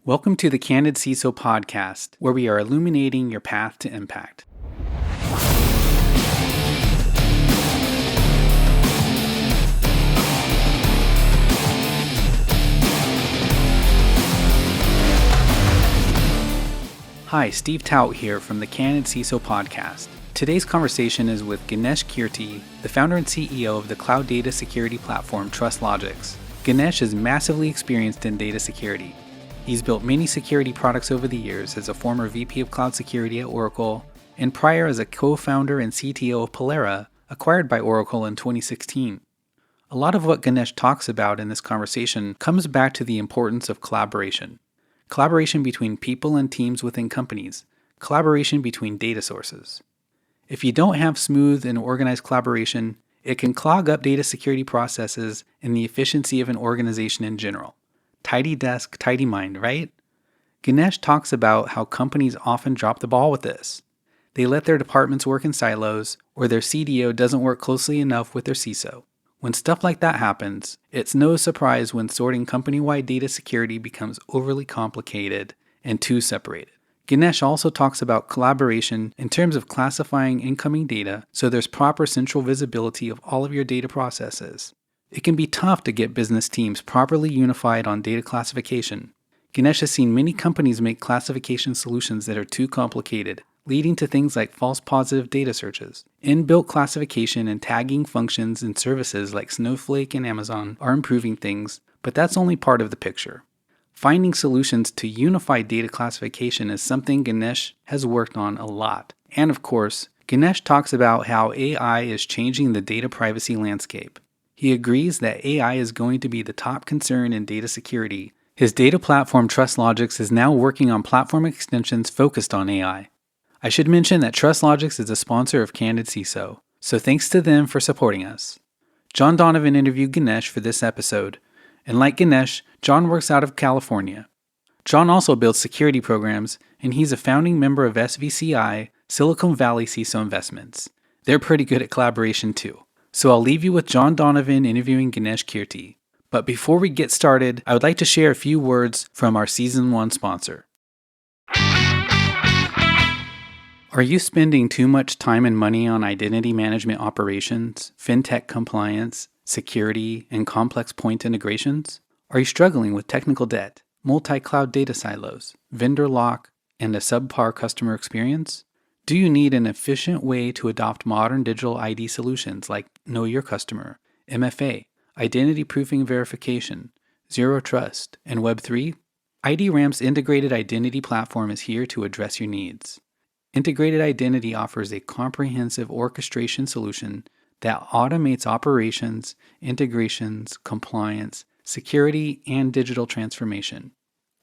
Welcome to the Candid CISO podcast, where we are illuminating your path to impact. Hi, Steve Tout here from the Candid CISO podcast. Today's conversation is with Ganesh Kirti, the founder and CEO of the cloud data security platform TrustLogix. Ganesh is massively experienced in data security. He's built many security products over the years as a former VP of Cloud Security at Oracle, and prior as a co-founder and CTO of Polera, acquired by Oracle in 2016. A lot of what Ganesh talks about in this conversation comes back to the importance of collaboration. Collaboration between people and teams within companies. Collaboration between data sources. If you don't have smooth and organized collaboration, it can clog up data security processes and the efficiency of an organization in general. Tidy desk, tidy mind, right? Ganesh talks about how companies often drop the ball with this. They let their departments work in silos, or their CDO doesn't work closely enough with their CISO. When stuff like that happens, it's no surprise when sorting company-wide data security becomes overly complicated and too separated. Ganesh also talks about collaboration in terms of classifying incoming data so there's proper central visibility of all of your data processes. It can be tough to get business teams properly unified on data classification. Ganesh has seen many companies make classification solutions that are too complicated, leading to things like false positive data searches. Inbuilt classification and tagging functions in services like Snowflake and Amazon are improving things, but that's only part of the picture. Finding solutions to unify data classification is something Ganesh has worked on a lot. And of course, Ganesh talks about how AI is changing the data privacy landscape. He agrees that AI is going to be the top concern in data security. His data platform TrustLogix is now working on platform extensions focused on AI. I should mention that TrustLogix is a sponsor of Candid CISO, so thanks to them for supporting us. John Donovan interviewed Ganesh for this episode, and like Ganesh, John works out of California. John also builds security programs, and he's a founding member of SVCI, Silicon Valley CISO Investments. They're pretty good at collaboration too. So I'll leave you with John Donovan interviewing Ganesh Kirti. But before we get started, I would like to share a few words from our Season 1 sponsor. Are you spending too much time and money on identity management operations, fintech compliance, security, and complex point integrations? Are you struggling with technical debt, multi-cloud data silos, vendor lock, and a subpar customer experience? Do you need an efficient way to adopt modern digital ID solutions like Know Your Customer, MFA, Identity Proofing Verification, Zero Trust, and Web3? IDRamp's integrated identity platform is here to address your needs. Integrated Identity offers a comprehensive orchestration solution that automates operations, integrations, compliance, security, and digital transformation.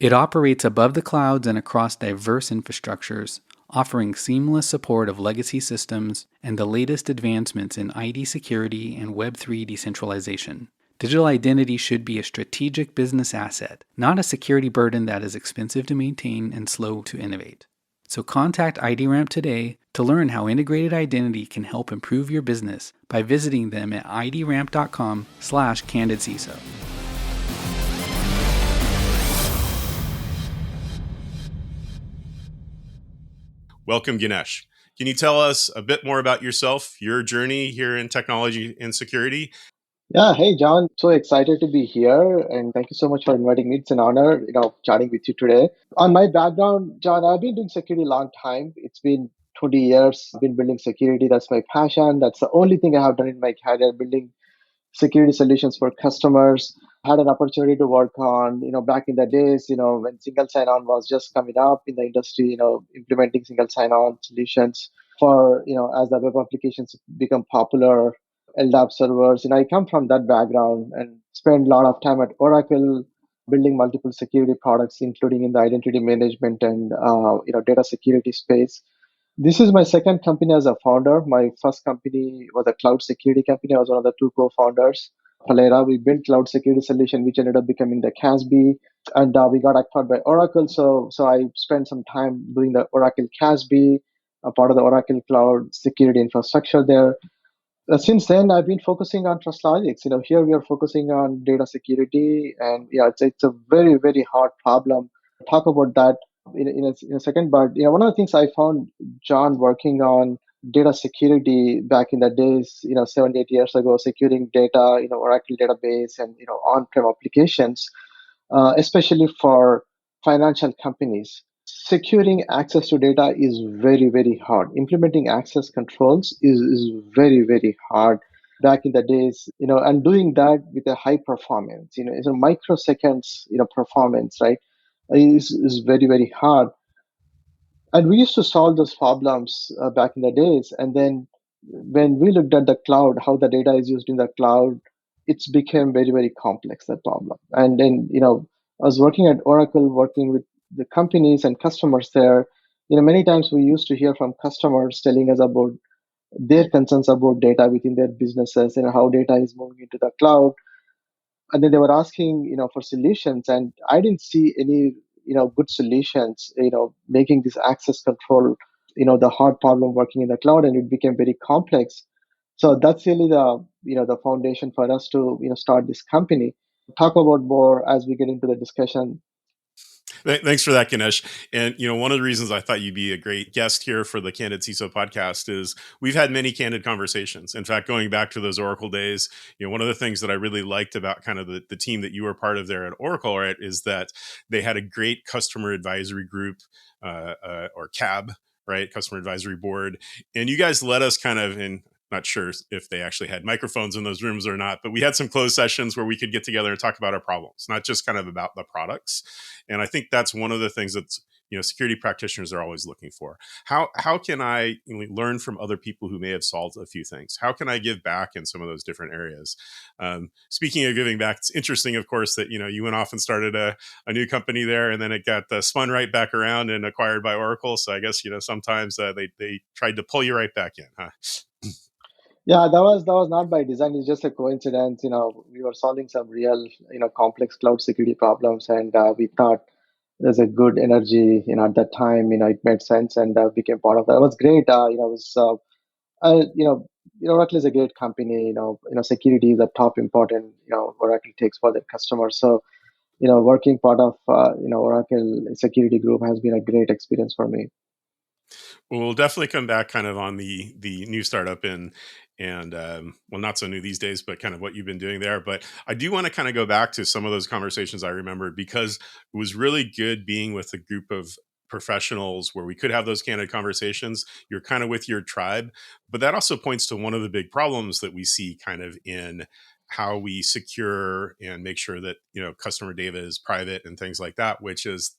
It operates above the clouds and across diverse infrastructures, offering seamless support of legacy systems and the latest advancements in ID security and Web3 decentralization. Digital identity should be a strategic business asset, not a security burden that is expensive to maintain and slow to innovate. So contact IDRamp today to learn how integrated identity can help improve your business by visiting them at idramp.com/CandidCISO. Welcome, Ganesh. Can you tell us a bit more about yourself, your journey here in technology and security? Yeah, hey John, so excited to be here and thank you so much for inviting me. It's an honor, chatting with you today. On my background, John, I've been doing security a long time. It's been 20 years. I've been building security. That's my passion. That's the only thing I have done in my career, building security solutions for customers. Had an opportunity to work on, back in the days, when single sign-on was just coming up in the industry, implementing single sign-on solutions for, as the web applications become popular, LDAP servers. I come from that background and spent a lot of time at Oracle building multiple security products, including in the identity management and data security space. This is my second company as a founder. My first company was a cloud security company. I was one of the two co-founders. Polera, we built cloud security solution, which ended up becoming the CASB, and we got acquired by Oracle. So I spent some time doing the Oracle CASB, a part of the Oracle Cloud Security infrastructure there. Since then, I've been focusing on TrustLogix. Here we are focusing on data security, and it's a very, very hard problem talk about that in a second. But one of the things I found John working on data security back in the days, 7 8 years ago, securing data, Oracle database and on-prem applications, especially for financial companies. Securing access to data is very, very hard. Implementing access controls is very, very hard back in the days, and doing that with a high performance, it's a microseconds, performance, right, is very, very hard. And we used to solve those problems back in the days. And then when we looked at the cloud, how the data is used in the cloud, it's became very, very complex, that problem. And then, I was working at Oracle, working with the companies and customers there. Many times we used to hear from customers telling us about their concerns about data within their businesses and how data is moving into the cloud. And then they were asking, for solutions, and I didn't see any, good solutions, making this access control, the hard problem working in the cloud, and it became very complex. So that's really the, the foundation for us to, start this company. Talk about more as we get into the discussion. Thanks for that, Ganesh. And one of the reasons I thought you'd be a great guest here for the Candid CISO podcast is we've had many candid conversations. In fact, going back to those Oracle days, one of the things that I really liked about kind of the team that you were part of there at Oracle, right, is that they had a great customer advisory group, or CAB, right, customer advisory board, and you guys let us kind of in. Not sure if they actually had microphones in those rooms or not, but we had some closed sessions where we could get together and talk about our problems, not just kind of about the products. And I think that's one of the things that's security practitioners are always looking for. How can I learn from other people who may have solved a few things? How can I give back in some of those different areas? Speaking of giving back, it's interesting, of course, that you went off and started a new company there, and then it got spun right back around and acquired by Oracle. So I guess sometimes they tried to pull you right back in, huh? Yeah, that was not by design. It's just a coincidence. We were solving some real, complex cloud security problems, and we thought there's a good energy. At that time, it made sense, and became part of that. It was great. It was, Oracle is a great company. Security is a top important. Oracle takes for their customers. So, working part of, Oracle security group has been a great experience for me. We'll definitely come back kind of on the new startup and well, not so new these days, but kind of what you've been doing there. But I do want to kind of go back to some of those conversations I remembered, because it was really good being with a group of professionals where we could have those candid conversations. You're kind of with your tribe, but that also points to one of the big problems that we see kind of in how we secure and make sure that customer data is private and things like that, which is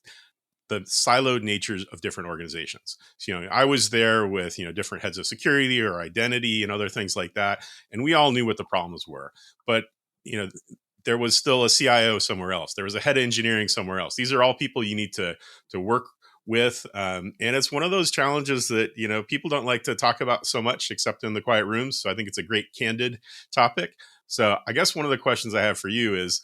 the siloed natures of different organizations. So, I was there with, different heads of security or identity and other things like that. And we all knew what the problems were, but, there was still a CIO somewhere else. There was a head of engineering somewhere else. These are all people you need to work with. And it's one of those challenges that, people don't like to talk about so much except in the quiet rooms. So I think it's a great candid topic. So I guess one of the questions I have for you is,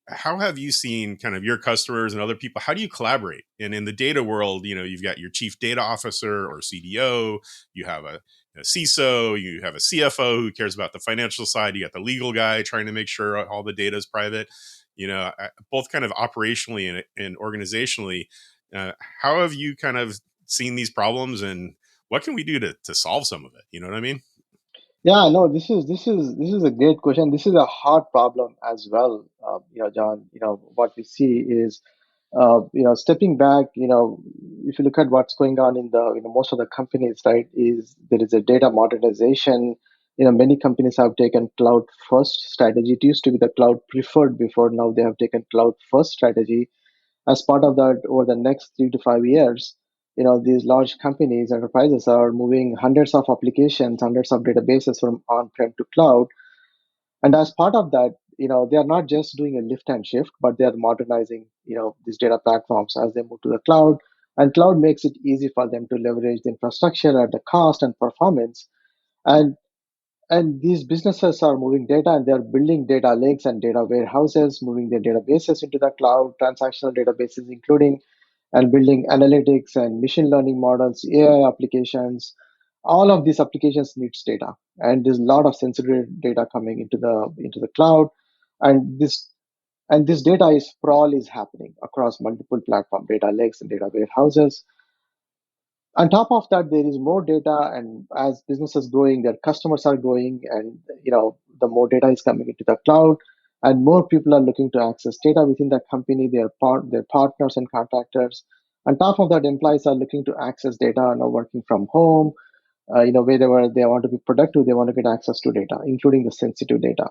how have you seen kind of your customers and other people? How do you collaborate? And in the data world, you've got your chief data officer or CDO, you have a CISO, you have a CFO who cares about the financial side, you got the legal guy trying to make sure all the data is private, both kind of operationally and organizationally. How have you kind of seen these problems, and what can we do to solve some of it? You know what I mean? Yeah, no, this is a great question. This is a hard problem as well, John. What we see is, stepping back. If you look at what's going on in the, most of the companies, right, is there is a data modernization. Many companies have taken cloud first strategy. It used to be the cloud preferred before. Now they have taken cloud first strategy. As part of that, over the next 3 to 5 years, these large companies, enterprises are moving hundreds of applications, hundreds of databases from on-prem to cloud. And as part of that, they are not just doing a lift and shift, but they are modernizing, these data platforms as they move to the cloud. And cloud makes it easy for them to leverage the infrastructure at the cost and performance. And and these businesses are moving data, and they're building data lakes and data warehouses, moving their databases into the cloud, transactional databases, including, and building analytics and machine learning models, AI applications. All of these applications needs data, and there's a lot of sensitive data coming into the cloud. And this And this data is sprawl is happening across multiple platform data lakes and data warehouses. On top of that, there is more data, and as businesses growing, their customers are growing, and the more data is coming into the cloud, and more people are looking to access data within the company, their partners and contractors. On top of that, employees are looking to access data, working from home, wherever they want to be productive, they want to get access to data, including the sensitive data.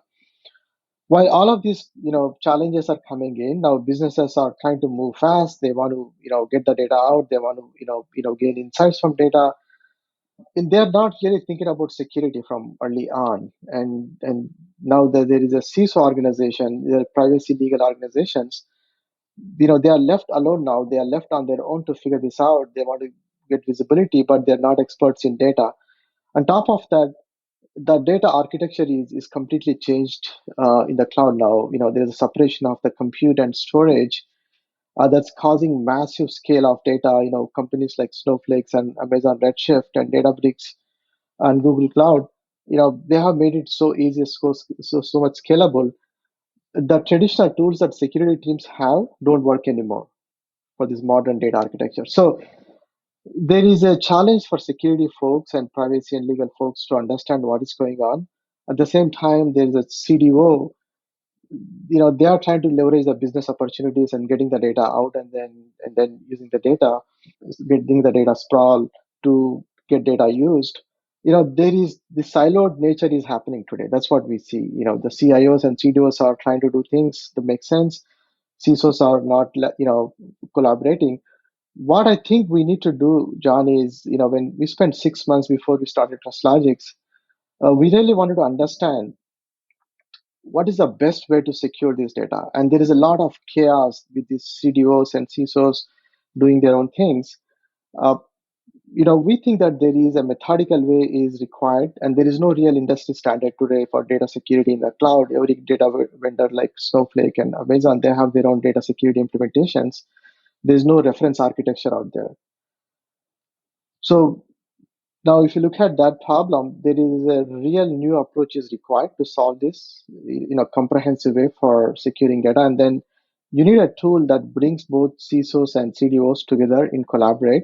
While all of these challenges are coming in now, businesses are trying to move fast. They want to get the data out. They want to gain insights from data, and they're not really thinking about security from early on. And now that there is a CISO organization, there are privacy legal organizations, they are left alone now. They are left on their own to figure this out. They want to get visibility, but they're not experts in data. On top of that, the data architecture is completely changed in the cloud now. There's a separation of the compute and storage that's causing massive scale of data. Companies like Snowflake and Amazon Redshift and Databricks and Google Cloud, they have made it so easy, so much scalable. The traditional tools that security teams have don't work anymore for this modern data architecture. So there is a challenge for security folks and privacy and legal folks to understand what is going on. At the same time, there is a CDO. They are trying to leverage the business opportunities and getting the data out, and then using the data, getting the data sprawl to get data used. There is the siloed nature is happening today. That's what we see. The CIOs and CDOs are trying to do things that make sense. CISOs are not, collaborating. What I think we need to do, John, is when we spent 6 months before we started TrustLogix, we really wanted to understand what is the best way to secure this data. And there is a lot of chaos with these CDOs and CISOs doing their own things. Uh, we think that there is a methodical way is required, and there is no real industry standard today for data security in the cloud. Every data vendor like Snowflake and Amazon, they have their own data security implementations. There's no reference architecture out there. So now, if you look at that problem, there is a real new approach is required to solve this in a comprehensive way for securing data. And then you need a tool that brings both CISOs and CDOs together in collaborate,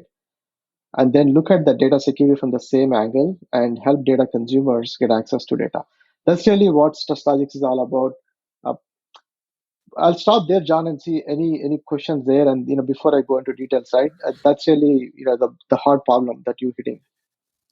and then look at the data security from the same angle and help data consumers get access to data. That's really what TrustLogix is all about. Uh, I'll stop there, John, and see any questions there. And before I go into details, right? That's really the hard problem that you're hitting.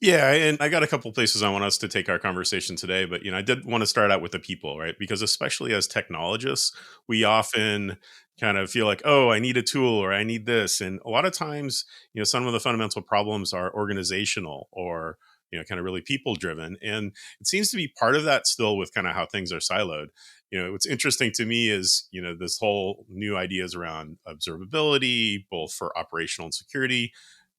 Yeah, and I got a couple places I want us to take our conversation today, but I did want to start out with the people, right? Because especially as technologists, we often kind of feel like, oh, I need a tool or I need this, and a lot of times, some of the fundamental problems are organizational or kind of really people driven, and it seems to be part of that still with kind of how things are siloed. What's interesting to me is this whole new ideas around observability, both for operational and security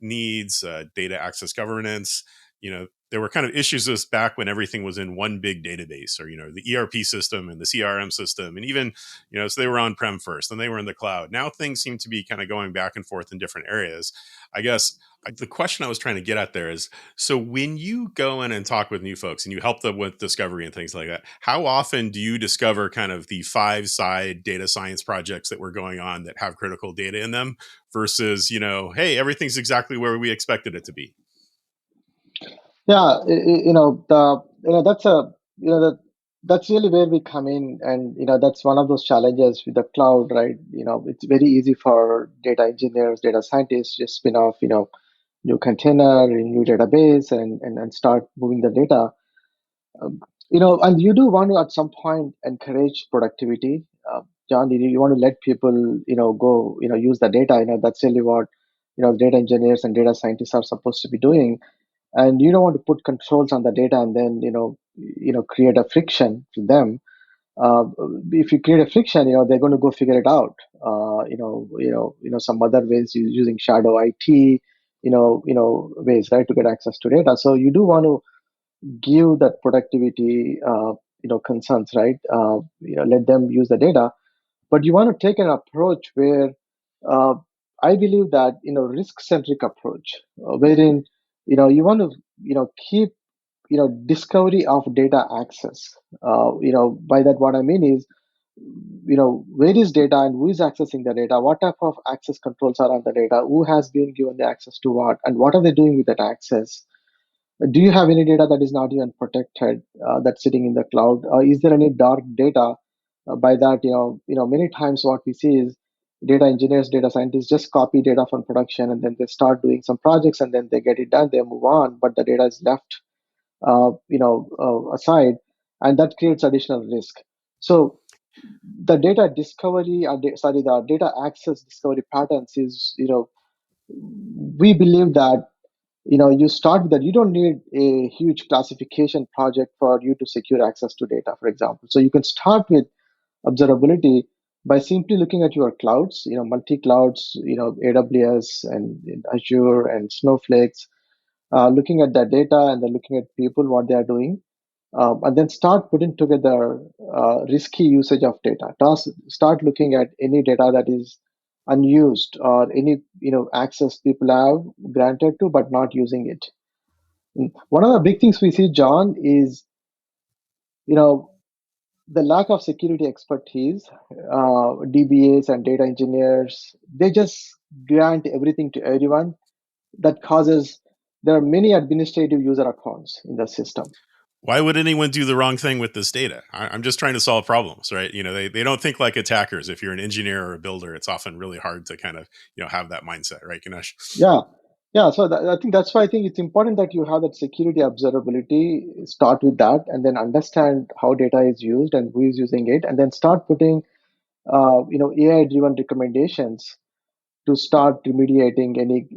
needs, data access governance. There were kind of issues this back when everything was in one big database, or the ERP system and the CRM system, and even so they were on prem first, then they were in the cloud. Now things seem to be kind of going back and forth in different areas. I guess the question I was trying to get at there is, so when you go in and talk with new folks and you help them with discovery and things like that, how often do you discover kind of the 5-side data science projects that were going on that have critical data in them versus, hey, everything's exactly where we expected it to be? Yeah, that's that's really where we come in, and that's one of those challenges with the cloud, right? It's very easy for data engineers, data scientists just spin off, new container, new database, and start moving the data. And you do want to at some point encourage productivity, John. You want to let people, go, use the data. That's really what data engineers and data scientists are supposed to be doing. And you don't want to put controls on the data and then create a friction to them. If you create a friction, they're going to go figure it out. Some other ways using shadow IT, ways, right, to get access to data. So you do want to give that productivity, concerns, right? Let them use the data, but you want to take an approach where uh, I believe that risk-centric approach, wherein you want to keep discovery of data access. By that what I mean is where is data and who is accessing the data, what type of access controls are on the data, who has been given the access to what, and what are they doing with that access. Do you have any data that is not even protected, that's sitting in the cloud? Is there any dark data? By that, many times what we see is data engineers, data scientists just copy data from production and then they start doing some projects and then they get it done, they move on, but the data is left, aside, and that creates additional risk. So the data discovery, the data access discovery patterns is, we believe that you start with that. You don't need a huge classification project for you to secure access to data, for example. So you can start with observability by simply looking at your clouds, multi-clouds, AWS and Azure and Snowflakes, looking at that data and then looking at people, what they are doing, and then start putting together risky usage of data. Start looking at any data that is unused or any access people have granted to but not using it. One of the big things we see, John, is you know the lack of security expertise. DBAs and data engineers, they just grant everything to everyone. That causes, there are many administrative user accounts in the system. Why would anyone do the wrong thing with this data? I'm just trying to solve problems, right? They don't think like attackers. If you're an engineer or a builder, it's often really hard to kind of, have that mindset, right, Ganesh? Yeah. So I think that's why I think it's important that you have that security observability. Start with that, and then understand how data is used and who is using it, and then start putting, AI-driven recommendations to start remediating any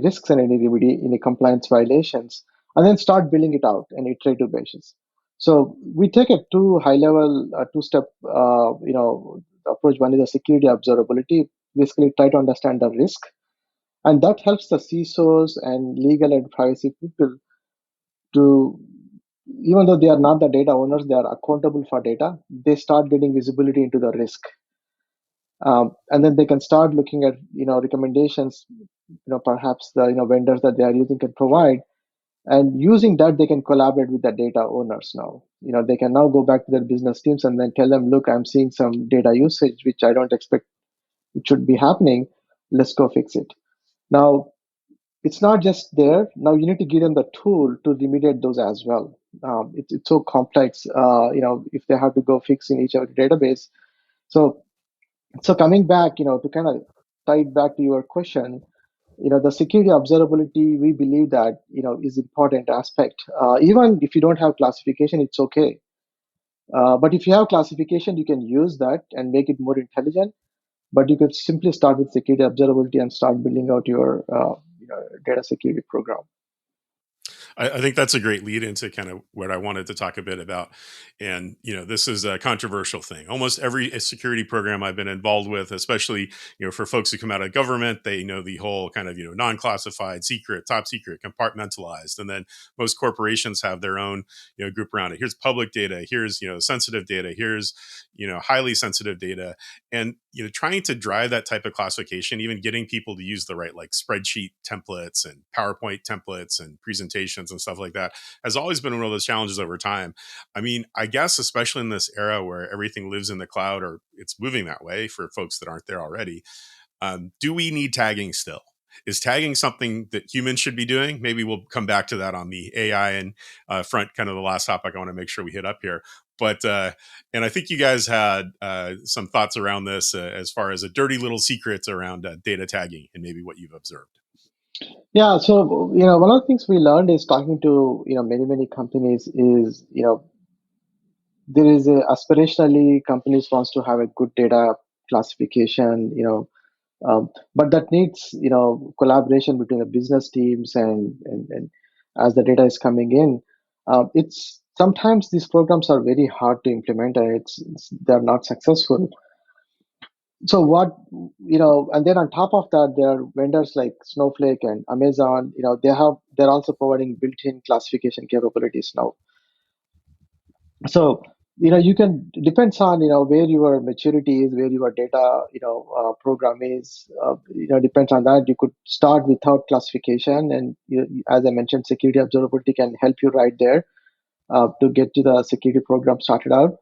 risks and any compliance violations, and then start building it out on an iterative basis. So we take a two-step approach. One is the security observability, basically try to understand the risk, and that helps the CISOs and legal and privacy people to, even though they are not the data owners, they are accountable for data. They start getting visibility into the risk, and then they can start looking at recommendations. Perhaps the vendors that they are using can provide, and using that they can collaborate with the data owners. Now they can now go back to their business teams and then tell them, look, I'm seeing some data usage which I don't expect it should be happening. Let's go fix it. Now it's not just there. Now you need to give them the tool to remediate those as well. It's so complex. If they have to go fix in each of the database. So coming back, to kind of tie it back to your question, the security observability, we believe that, is important aspect. Even if you don't have classification, it's okay. But if you have classification, you can use that and make it more intelligent. But you could simply start with security observability and start building out your data security program. I think that's a great lead into kind of what I wanted to talk a bit about. And, this is a controversial thing. Almost every security program I've been involved with, especially, for folks who come out of government, they know the whole kind of, non-classified, secret, top secret, compartmentalized. And then most corporations have their own, group around it. Here's public data. Here's, sensitive data. Here's, highly sensitive data. And, trying to drive that type of classification, even getting people to use the right, like spreadsheet templates and PowerPoint templates and presentations and stuff like that, has always been one of those challenges over time. I mean, I guess, especially in this era where everything lives in the cloud, or it's moving that way for folks that aren't there already. Do we need tagging still? Is tagging something that humans should be doing? Maybe we'll come back to that on the AI and front, kind of the last topic I want to make sure we hit up here. But and I think you guys had some thoughts around this as far as a dirty little secret around data tagging and maybe what you've observed. Yeah, so one of the things we learned is talking to many companies is there is a aspirationally companies wants to have a good data classification, but that needs collaboration between the business teams and as the data is coming in, it's sometimes these programs are very hard to implement and they're not successful. So what, and then on top of that, there are vendors like Snowflake and Amazon. They're also providing built-in classification capabilities now. So you can, depends on where your maturity is, where your data program is. Depends on that. You could start without classification, and as I mentioned, security observability can help you right there to get to the security program started out.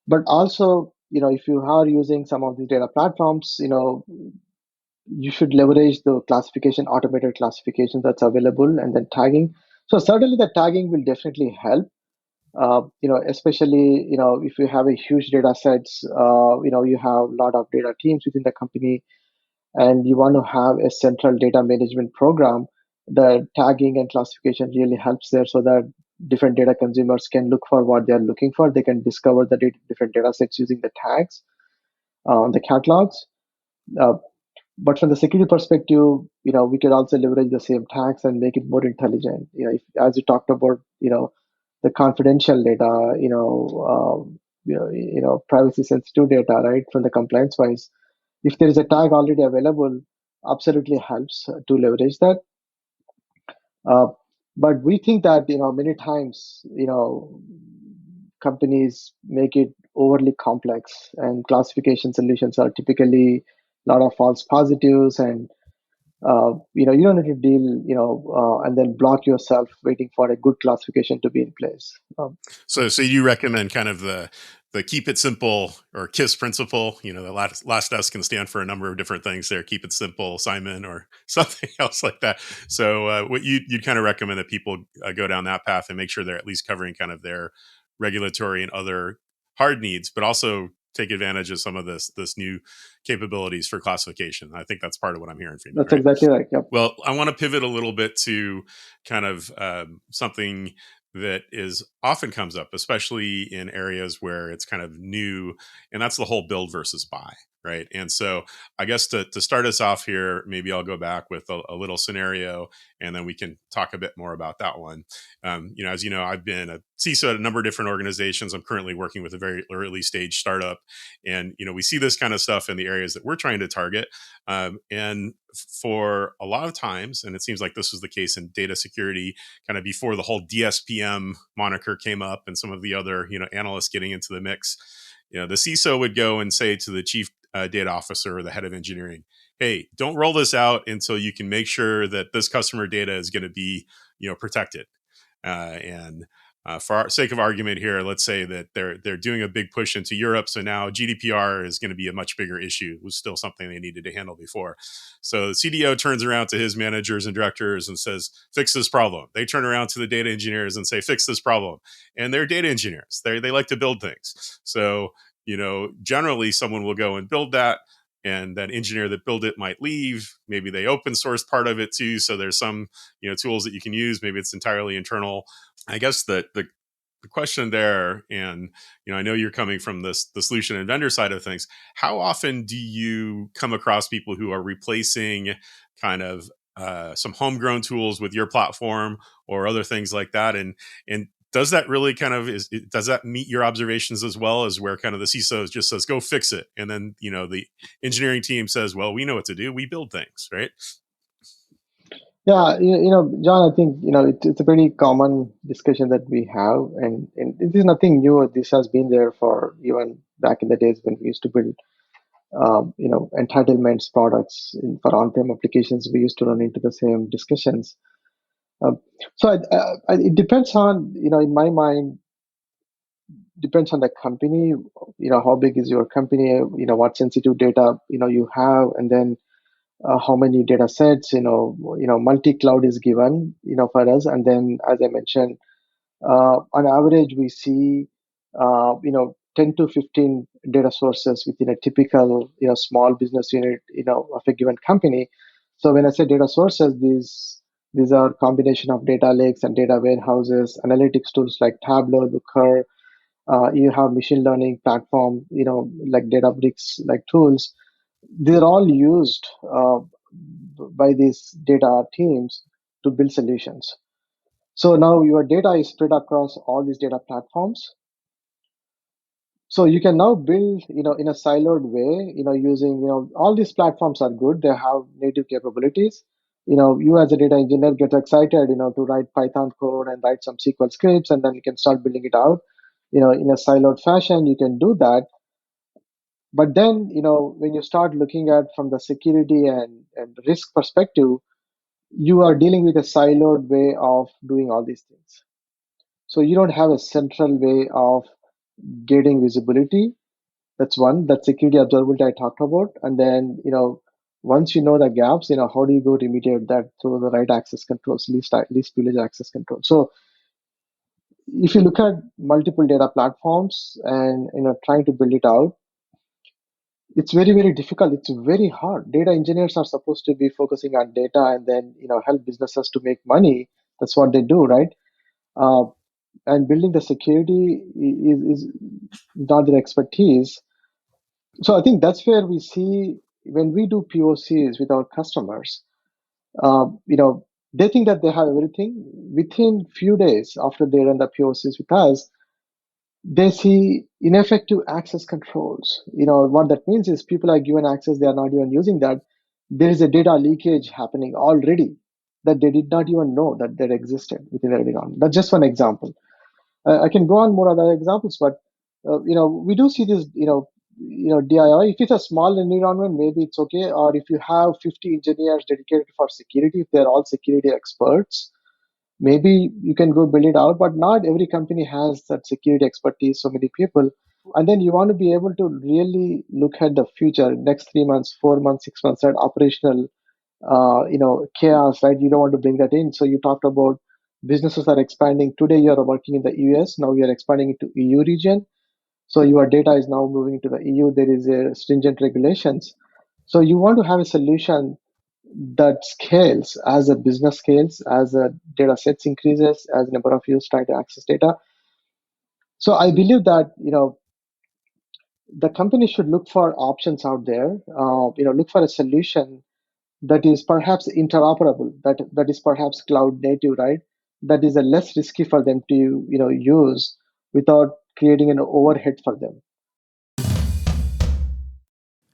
But also, if you are using some of these data platforms, you should leverage the classification, automated classification that's available, and then tagging. So certainly the tagging will definitely help. Especially if you have a huge data sets, you have a lot of data teams within the company, and you want to have a central data management program. The tagging and classification really helps there, so that different data consumers can look for what they're looking for. They can discover the different data sets using the tags, the catalogs. Uh, but from the security perspective, we can also leverage the same tags and make it more intelligent. As you talked about, the confidential data, privacy sensitive data, right? From the compliance wise, if there is a tag already available, absolutely helps to leverage that. Uh, but we think that many times companies make it overly complex, and classification solutions are typically a lot of false positives, and you don't need to deal and then block yourself waiting for a good classification to be in place. So you recommend kind of the keep it simple or KISS principle. The last S can stand for a number of different things there. Keep it simple, Simon, or something else like that. So what you'd kind of recommend that people go down that path and make sure they're at least covering kind of their regulatory and other hard needs, but also take advantage of some of this new capabilities for classification. I think that's part of what I'm hearing from you. That's right? exactly right. Yep. Well, I want to pivot a little bit to kind of something that is often comes up, especially in areas where it's kind of new, and that's the whole build versus buy, right? And so I guess to start us off here, maybe I'll go back with a little scenario, and then we can talk a bit more about that one. As you know, I've been a CISO at a number of different organizations. I'm currently working with a very early stage startup, and we see this kind of stuff in the areas that we're trying to target. And for a lot of times, and it seems like this was the case in data security, kind of before the whole DSPM moniker came up and some of the other analysts getting into the mix, the CISO would go and say to the chief data officer or the head of engineering, hey, don't roll this out until you can make sure that this customer data is going to be protected. And for our sake of argument here, let's say that they're doing a big push into Europe. So now GDPR is going to be a much bigger issue. It was still something they needed to handle before. So the CDO turns around to his managers and directors and says, fix this problem. They turn around to the data engineers and say, fix this problem. And they're data engineers. They like to build things. So, generally someone will go and build that. And that engineer that built it might leave. Maybe they open source part of it too. So there's some, tools that you can use. Maybe it's entirely internal. I guess the question there, and I know you're coming from the solution and vendor side of things. How often do you come across people who are replacing kind of some homegrown tools with your platform or other things like that? And does that really kind of does that meet your observations as well, as where kind of the CISO just says go fix it, and then the engineering team says, well, we know what to do, we build things, right? Yeah, John, I think it's a pretty common discussion that we have, and this is nothing new. This has been there for even back in the days when we used to build, entitlements products for on-prem applications. We used to run into the same discussions. Um, so it depends on, in my mind, depends on the company. How big is your company? What sensitive data you have, and then how many data sets. Multi-cloud is given for us, and then as I mentioned, on average we see 10 to 15 data sources within a typical small business unit of a given company. So when I say data sources, these are combination of data lakes and data warehouses, analytics tools like Tableau, Looker. You have machine learning platform, like Databricks, like tools. They're all used by these data teams to build solutions. So now your data is spread across all these data platforms. So you can now build, in a siloed way, using, all these platforms are good. They have native capabilities. You as a data engineer get excited, to write Python code and write some SQL scripts, and then you can start building it out, in a siloed fashion. You can do that. But then, when you start looking at from the security and risk perspective, you are dealing with a siloed way of doing all these things. So you don't have a central way of getting visibility. That's one. That security observability I talked about. And then, once you know the gaps, how do you go remediate that through the right access controls, least privilege access control. So if you look at multiple data platforms and trying to build it out, it's very, very difficult. It's very hard. Data engineers are supposed to be focusing on data and then help businesses to make money. That's what they do, right? Uh, and building the security is not their expertise. So I think that's where we see when we do POCs with our customers, they think that they have everything. Within few days after they run the POCs with us, they see ineffective access controls. What that means is people are given access, they are not even using that. There is a data leakage happening already that they did not even know that that existed within their environment. That's just one example. I can go on more other examples, but we do see this. DIY. If it's a small environment, maybe it's okay. Or if you have 50 engineers dedicated for security, if they're all security experts, maybe you can go build it out. But not every company has that security expertise. So many people, and then you want to be able to really look at the future, next 3 months, 4 months, 6 months, that operational chaos, right? You don't want to bring that in. So you talked about businesses are expanding. Today you are working in the US. Now you are expanding into EU region. So your data is now moving to the EU. There is a stringent regulations. So you want to have a solution that scales as a business scales, as a data sets increases, as number of users try to access data. So I believe that the company should look for options out there. Look for a solution that is perhaps interoperable, that is perhaps cloud native, right? That is a less risky for them to use without creating an overhead for them.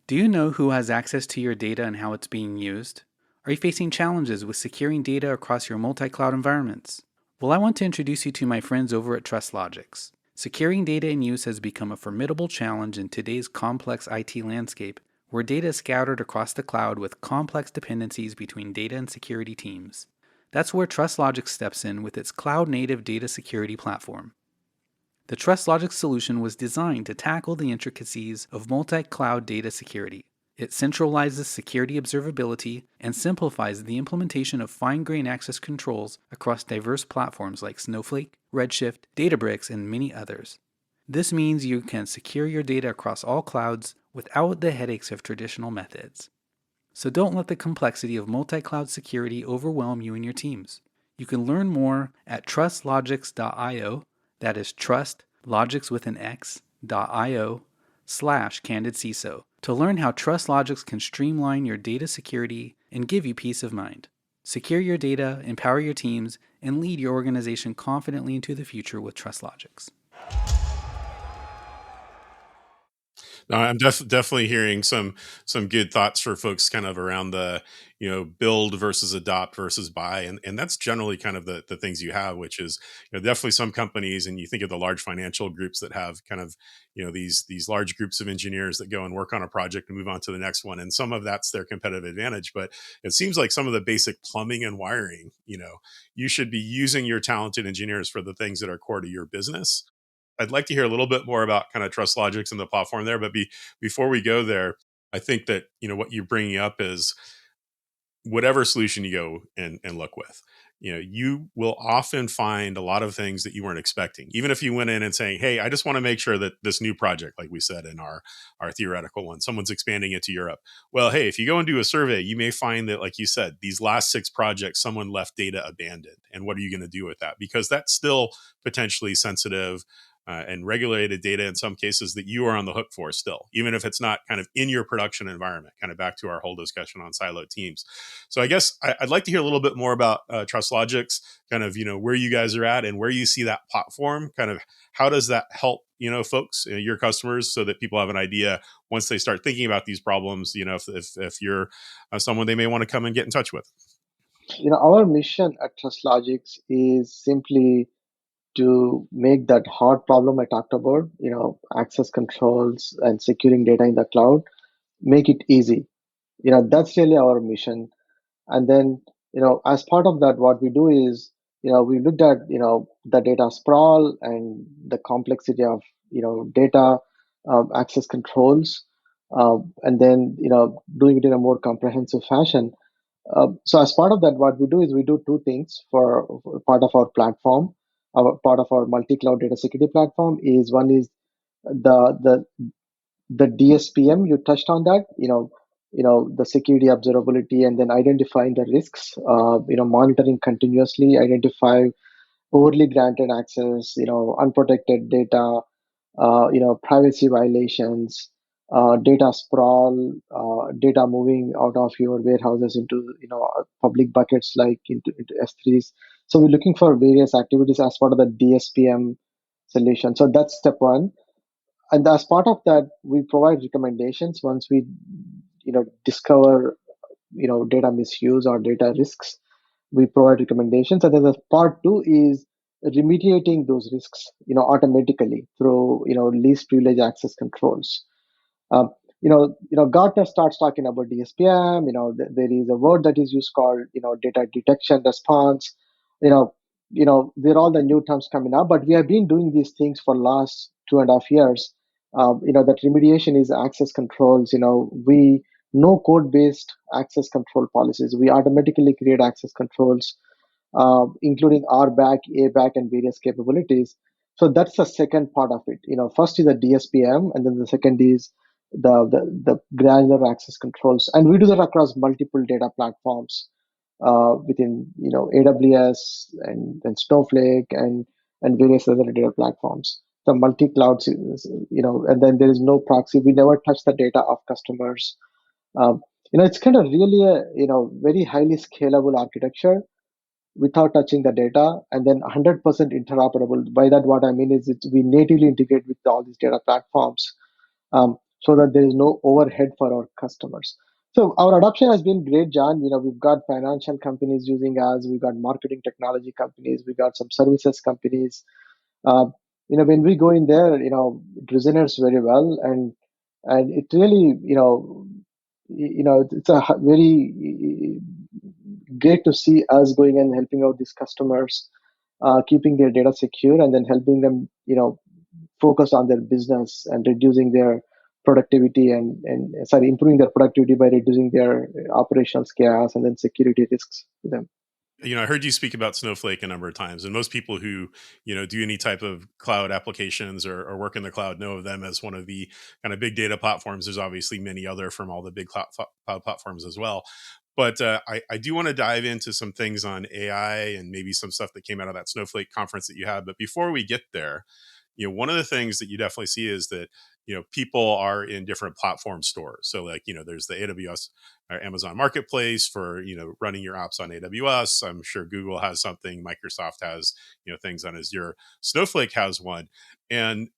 Do you know who has access to your data and how it's being used? Are you facing challenges with securing data across your multi-cloud environments? Well, I want to introduce you to my friends over at TrustLogix. Securing data in use has become a formidable challenge in today's complex IT landscape, where data is scattered across the cloud with complex dependencies between data and security teams. That's where TrustLogix steps in with its cloud-native data security platform. The TrustLogix solution was designed to tackle the intricacies of multi-cloud data security. It centralizes security observability and simplifies the implementation of fine-grained access controls across diverse platforms like Snowflake, Redshift, Databricks, and many others. This means you can secure your data across all clouds without the headaches of traditional methods. So don't let the complexity of multi-cloud security overwhelm you and your teams. You can learn more at TrustLogix.io. That is TrustLogix with an X.io/Candid CISO to learn how TrustLogix can streamline your data security and give you peace of mind. Secure your data, empower your teams, and lead your organization confidently into the future with TrustLogix. No, I'm definitely hearing some good thoughts for folks kind of around the build versus adopt versus buy, and that's generally kind of the things you have, which is definitely some companies, and you think of the large financial groups that have kind of these large groups of engineers that go and work on a project and move on to the next one, and some of that's their competitive advantage. But it seems like some of the basic plumbing and wiring, you should be using your talented engineers for the things that are core to your business. I'd like to hear a little bit more about kind of TrustLogix and the platform there. But before we go there, I think that what you're bringing up is whatever solution you go and look with, you will often find a lot of things that you weren't expecting. Even if you went in and saying, "Hey, I just want to make sure that this new project, like we said in our theoretical one, someone's expanding it to Europe." Well, hey, if you go and do a survey, you may find that, like you said, these last 6 projects, someone left data abandoned. And what are you going to do with that? Because that's still potentially sensitive and regulated data in some cases that you are on the hook for still, even if it's not kind of in your production environment, kind of back to our whole discussion on siloed teams. So I guess I'd like to hear a little bit more about TrustLogix, kind of, where you guys are at and where you see that platform, kind of how does that help, folks, your customers, so that people have an idea once they start thinking about these problems, if you're someone they may want to come and get in touch with. Our mission at TrustLogix is simply to make that hard problem I talked about, access controls and securing data in the cloud, make it easy. That's really our mission. And then, as part of that, what we do is, we looked at, the data sprawl and the complexity of, data access controls, and then doing it in a more comprehensive fashion. So as part of that, what we do is we do two things for part of our platform. Our part of our multi-cloud data security platform is one is the the the DSPM. You touched on that. The security observability, and then identifying the risks. Monitoring continuously, identify overly granted access, unprotected data, privacy violations, data sprawl, data moving out of your warehouses into, public buckets like into S3s. So we're looking for various activities as part of the DSPM solution. So that's step one. And as part of that, we provide recommendations once we, discover, data misuse or data risks. We provide recommendations, and then the part two is remediating those risks, automatically through, least privilege access controls. Um, Gartner starts talking about DSPM. There is a word that is used called, data detection response. You know, they're all the new terms coming up, but we have been doing these things for last 2.5 years. That remediation is access controls. We no code based access control policies. We automatically create access controls, including RBAC, ABAC, and various capabilities. So that's the second part of it. First is the DSPM, and then the second is the granular access controls, and we do that across multiple data platforms within AWS and Snowflake and various other data platforms. The multi clouds, and then there is no proxy. We never touch the data of customers. It's kind of really a very highly scalable architecture without touching the data, and then 100% interoperable. By that, what I mean is we natively integrate with all these data platforms, so that there is no overhead for our customers. So our adoption has been great, John. We've got financial companies using us, we've got marketing technology companies, we've got some services companies. When we go in there, it resonates very well, and it really, it's a very great to see us going and helping out these customers, keeping their data secure, and then helping them, focus on their business and reducing their productivity and sorry, improving their productivity by reducing their operational chaos and then security risks to them. I heard you speak about Snowflake a number of times, and most people who do any type of cloud applications or work in the cloud know of them as one of the kind of big data platforms. There's obviously many other from all the big cloud platforms as well. But I do want to dive into some things on AI and maybe some stuff that came out of that Snowflake conference that you had. But before we get there, one of the things that you definitely see is that people are in different platform stores. So like there's the AWS or Amazon Marketplace for running your apps on AWS. I'm sure Google has something. Microsoft has things on Azure. Snowflake has one, and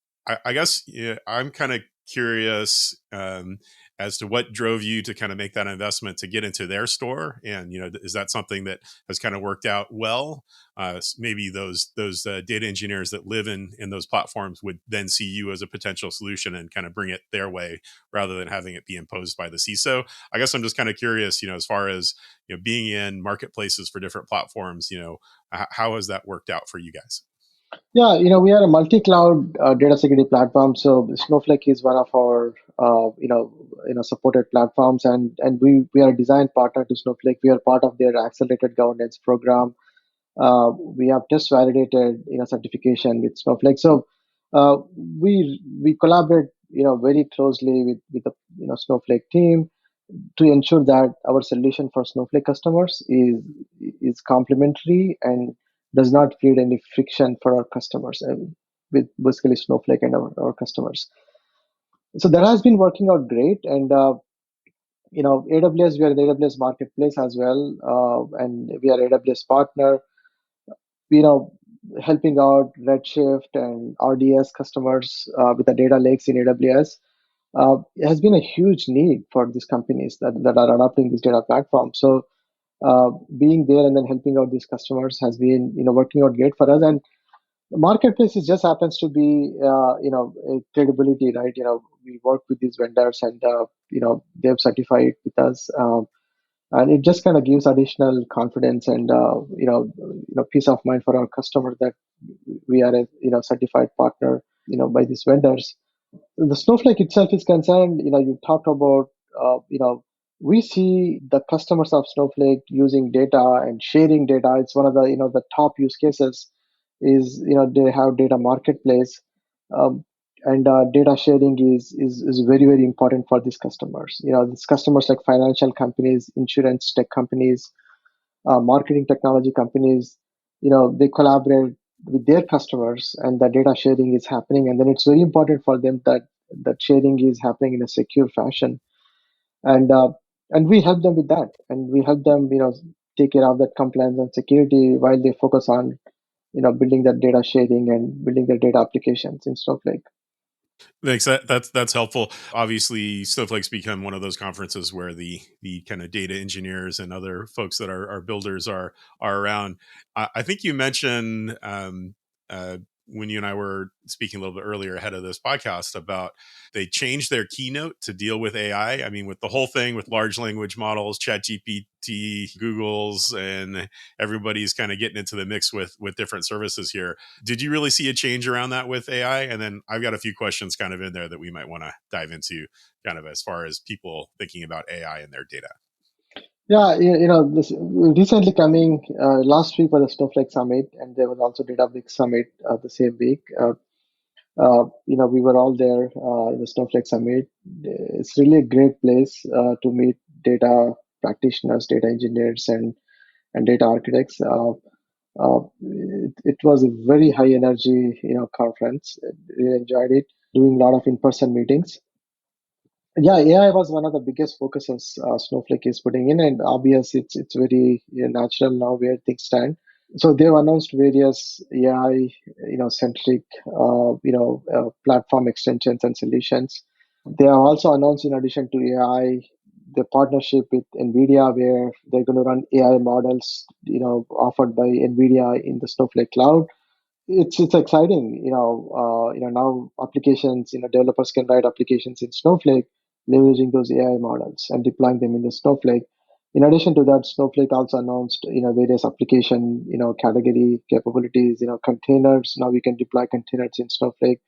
I guess I'm kind of curious as to what drove you to kind of make that investment to get into their store, and is that something that has kind of worked out well? Maybe those data engineers that live in those platforms would then see you as a potential solution and kind of bring it their way rather than having it be imposed by the CISO. I guess I'm just kind of curious, as far as being in marketplaces for different platforms, how has that worked out for you guys? Yeah, we are a multi-cloud data security platform. So Snowflake is one of our supported platforms, and we are a design partner to Snowflake. We are part of their accelerated governance program. We have just validated certification with Snowflake. So we collaborate very closely with the Snowflake team to ensure that our solution for Snowflake customers is complementary and does not create any friction for our customers, with basically Snowflake and our customers. So that has been working out great. And AWS, we are the AWS marketplace as well, and we are AWS partner. Helping out Redshift and RDS customers with the data lakes in AWS. It has been a huge need for these companies that are adopting this data platform. So being there and then helping out these customers has been working out great for us. And the marketplace just happens to be a credibility, right? We work with these vendors, and they've certified with us, and it just kind of gives additional confidence and peace of mind for our customers that we are a certified partner by these vendors. The Snowflake itself is concerned, you talked about, we see the customers of Snowflake using data and sharing data. It's one of the, the top use cases is, they have data marketplace. And data sharing is very, very important for these customers. These customers like financial companies, insurance tech companies, marketing technology companies, they collaborate with their customers and the data sharing is happening. And then it's very important for them that sharing is happening in a secure fashion. And and we help them with that. And we help them, take care of that compliance and security while they focus on, building that data sharing and building their data applications in Snowflake. Thanks. That's helpful. Obviously, Snowflake's become one of those conferences where the kind of data engineers and other folks that are builders are around. I think you mentioned when you and I were speaking a little bit earlier ahead of this podcast about they changed their keynote to deal with AI. I mean, with the whole thing with large language models, ChatGPT, Google's, and everybody's kind of getting into the mix with different services here. Did you really see a change around that with AI? And then I've got a few questions kind of in there that we might want to dive into kind of as far as people thinking about AI and their data. Yeah, this recently coming last week was the Snowflake Summit, and there was also Databricks Summit the same week. We were all there in the Snowflake Summit. It's really a great place to meet data practitioners, data engineers, and data architects. It was a very high energy, conference. Really enjoyed it. Doing a lot of in-person meetings. Yeah, AI was one of the biggest focuses Snowflake is putting in, and obvious it's very natural now where things stand. So they've announced various AI, centric, platform extensions and solutions. They have also announced, in addition to AI, the partnership with NVIDIA, where they're going to run AI models, offered by NVIDIA in the Snowflake cloud. It's exciting, now applications, developers can write applications in Snowflake, leveraging those AI models and deploying them in the Snowflake. In addition to that, Snowflake also announced, various application, category capabilities, containers. Now we can deploy containers in Snowflake.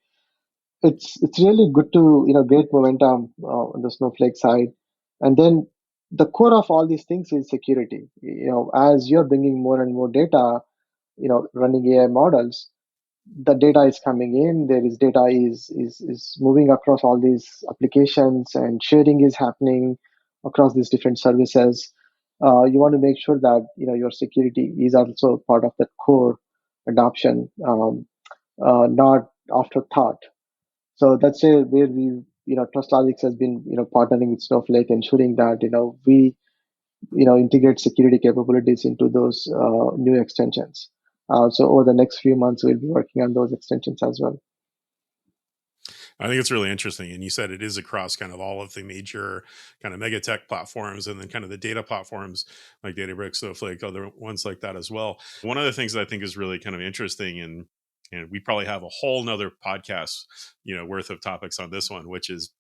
It's really good to, great momentum on the Snowflake side. And then the core of all these things is security. As you're bringing more and more data, running AI models, the data is coming in. There is data is moving across all these applications, and sharing is happening across these different services. You want to make sure that your security is also part of that core adoption, not afterthought. So that's where we, TrustLogix has been, partnering with Snowflake, ensuring that we integrate security capabilities into those new extensions. So over the next few months, we'll be working on those extensions as well. I think it's really interesting. And you said it is across kind of all of the major kind of mega tech platforms and then kind of the data platforms like Databricks, Snowflake, other ones like that as well. One of the things that I think is really kind of interesting, and we probably have a whole nother podcast, worth of topics on this one, which is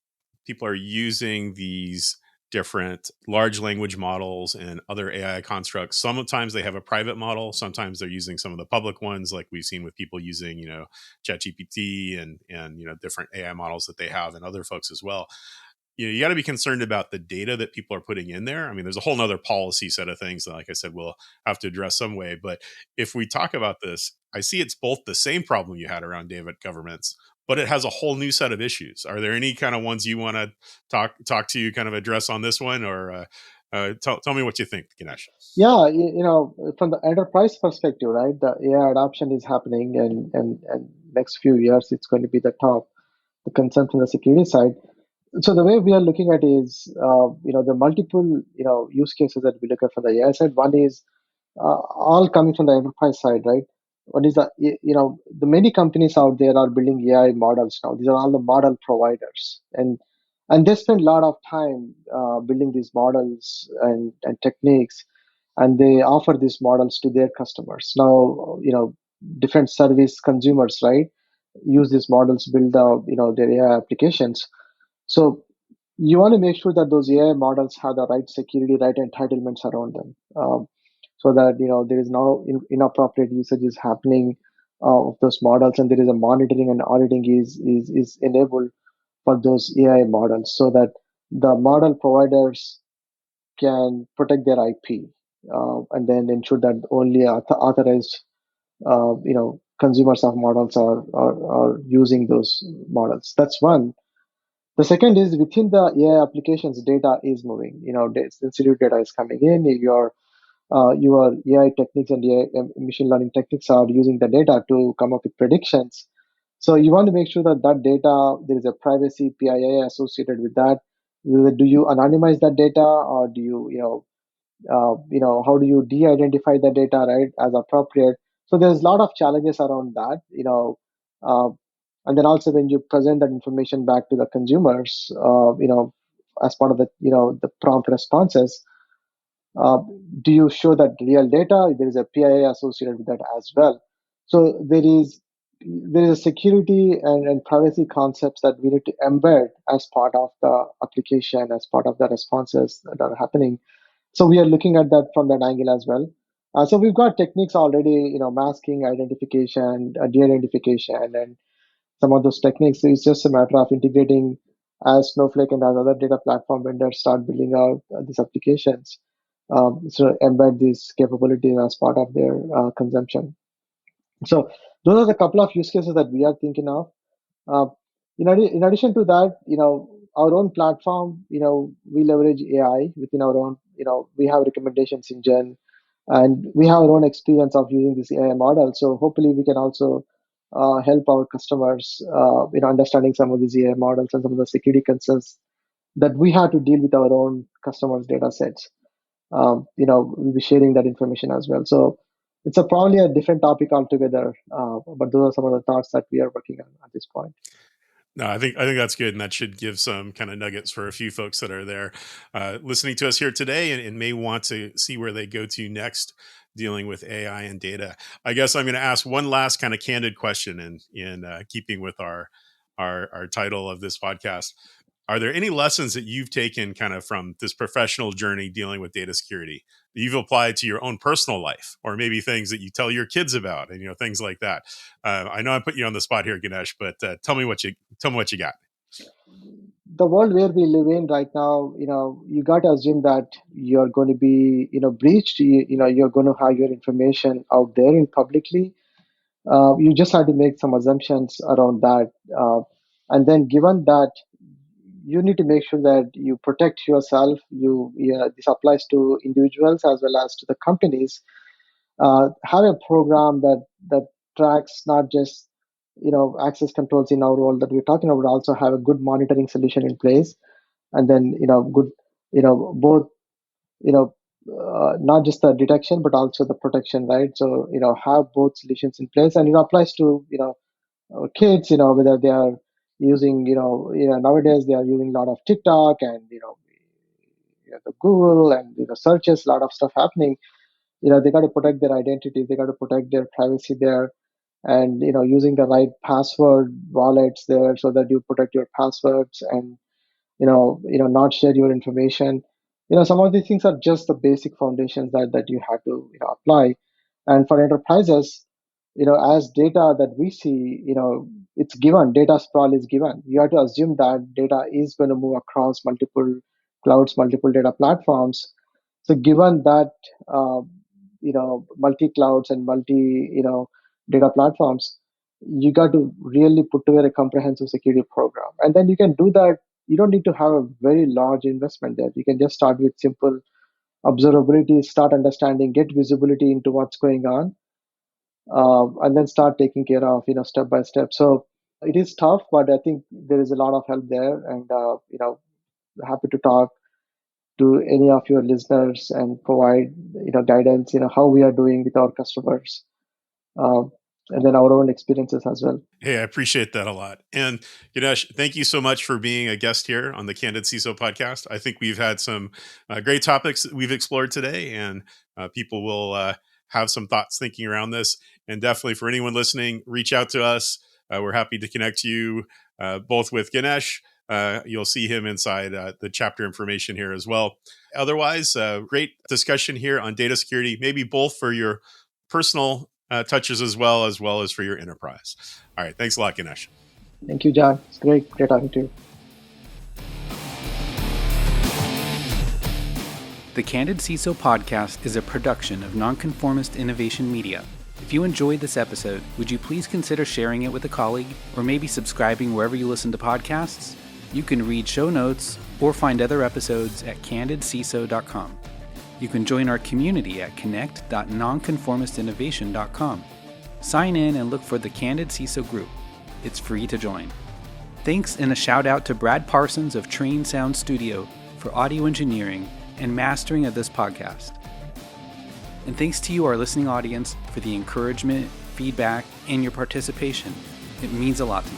people are using these different large language models and other AI constructs. Sometimes they have a private model. Sometimes they're using some of the public ones, like we've seen with people using, ChatGPT and different AI models that they have, and other folks as well. You got to be concerned about the data that people are putting in there. I mean, there's a whole nother policy set of things that, like I said, we'll have to address some way. But if we talk about this, I see it's both the same problem you had around data governments, but it has a whole new set of issues. Are there any kind of ones you want to talk to, kind of address on this one, or tell me what you think, Ganesh? Yeah, from the enterprise perspective, right? The AI adoption is happening, and next few years it's going to be the top. The concern from the security side. So the way we are looking at is, the multiple, use cases that we look at from the AI side. One is all coming from the enterprise side, right? One is the many companies out there are building AI models now. These are all the model providers, and they spend a lot of time building these models and techniques, and they offer these models to their customers. Now, different service consumers, right, use these models, build their AI applications. So you want to make sure that those AI models have the right security, right entitlements around them, so that there is no inappropriate usage is happening. of those models, and there is a monitoring and auditing is enabled for those AI models, so that the model providers can protect their IP, and then ensure that only authorized consumers of models are using those models. That's one. The second is within the AI applications, data is moving. Sensitive data is coming in. Your AI techniques and AI machine learning techniques are using the data to come up with predictions. So you want to make sure that that data, there is a privacy PII associated with that. Do you anonymize that data, or do how do you de-identify the data, right, as appropriate? So there's a lot of challenges around that. Uh, and then also when you present that information back to the consumers, as part of the prompt responses, uh, do you show that real data? There is a PII associated with that as well. So there is a security and privacy concepts that we need to embed as part of the application, as part of the responses that are happening. So we are looking at that from that angle as well. So we've got techniques already, masking, identification, de-identification, and some of those techniques. It's just a matter of integrating as Snowflake and as other data platform vendors start building out these applications. So embed these capabilities as part of their consumption. So those are the couple of use cases that we are thinking of. Uh, in addition to that, our own platform, we leverage AI within our own, we have recommendations engine, and we have our own experience of using this AI model. So hopefully we can also help our customers, understanding some of these AI models and some of the security concerns that we have to deal with our own customers' data sets. We'll be sharing that information as well. So it's probably a different topic altogether, but those are some of the thoughts that we are working on at this point. No, I think that's good, and that should give some kind of nuggets for a few folks that are there listening to us here today, and may want to see where they go to next dealing with AI and data. I guess I'm going to ask one last kind of candid question, in keeping with our title of this podcast. Are there any lessons that you've taken kind of from this professional journey dealing with data security that you've applied to your own personal life, or maybe things that you tell your kids about, and things like that? I know I put you on the spot here, Ganesh, but tell me what you got. The world where we live in right now, you got to assume that you're going to be, breached. You're going to have your information out there in publicly. You just have to make some assumptions around that, and then given that, you need to make sure that you protect yourself. This applies to individuals as well as to the companies. Have a program that tracks not just access controls in our role that we're talking about, also have a good monitoring solution in place, and then good both you know not just the detection but also the protection, right? So have both solutions in place, and it applies to kids, whether they are using nowadays they are using a lot of TikTok and the Google and searches, a lot of stuff happening. They got to protect their identity, they got to protect their privacy there, and using the right password wallets there so that you protect your passwords, and not share your information. Some of these things are just the basic foundations that you have to apply. And for enterprises, as data that we see, it's given, data sprawl is given. You have to assume that data is going to move across multiple clouds, multiple data platforms. So given that multi clouds and multi data platforms, you got to really put together a comprehensive security program, and then you can do that. You don't need to have a very large investment there. You can just start with simple observability, start understanding, get visibility into what's going on, and then start taking care of step by step. So it is tough, but I think there is a lot of help there, and happy to talk to any of your listeners and provide guidance, how we are doing with our customers, um, and then our own experiences as well. Hey, I appreciate that a lot. And Ganesh, thank you so much for being a guest here on the Candid CISO podcast. I think we've had some great topics that we've explored today, and people will have some thoughts thinking around this. And definitely for anyone listening, reach out to us. We're happy to connect you both with Ganesh. You'll see him inside the chapter information here as well. Otherwise, great discussion here on data security, maybe both for your personal touches as well as for your enterprise. All right. Thanks a lot, Ganesh. Thank you, John. It's great talking to you. The Candid CISO podcast is a production of Nonconformist Innovation Media. If you enjoyed this episode, would you please consider sharing it with a colleague or maybe subscribing wherever you listen to podcasts? You can read show notes or find other episodes at candidciso.com. You can join our community at connect.nonconformistinnovation.com. Sign in and look for the Candid CISO group. It's free to join. Thanks and a shout out to Brad Parsons of Train Sound Studio for audio engineering and mastering of this podcast. And thanks to you, our listening audience, for the encouragement, feedback, and your participation. It means a lot to me.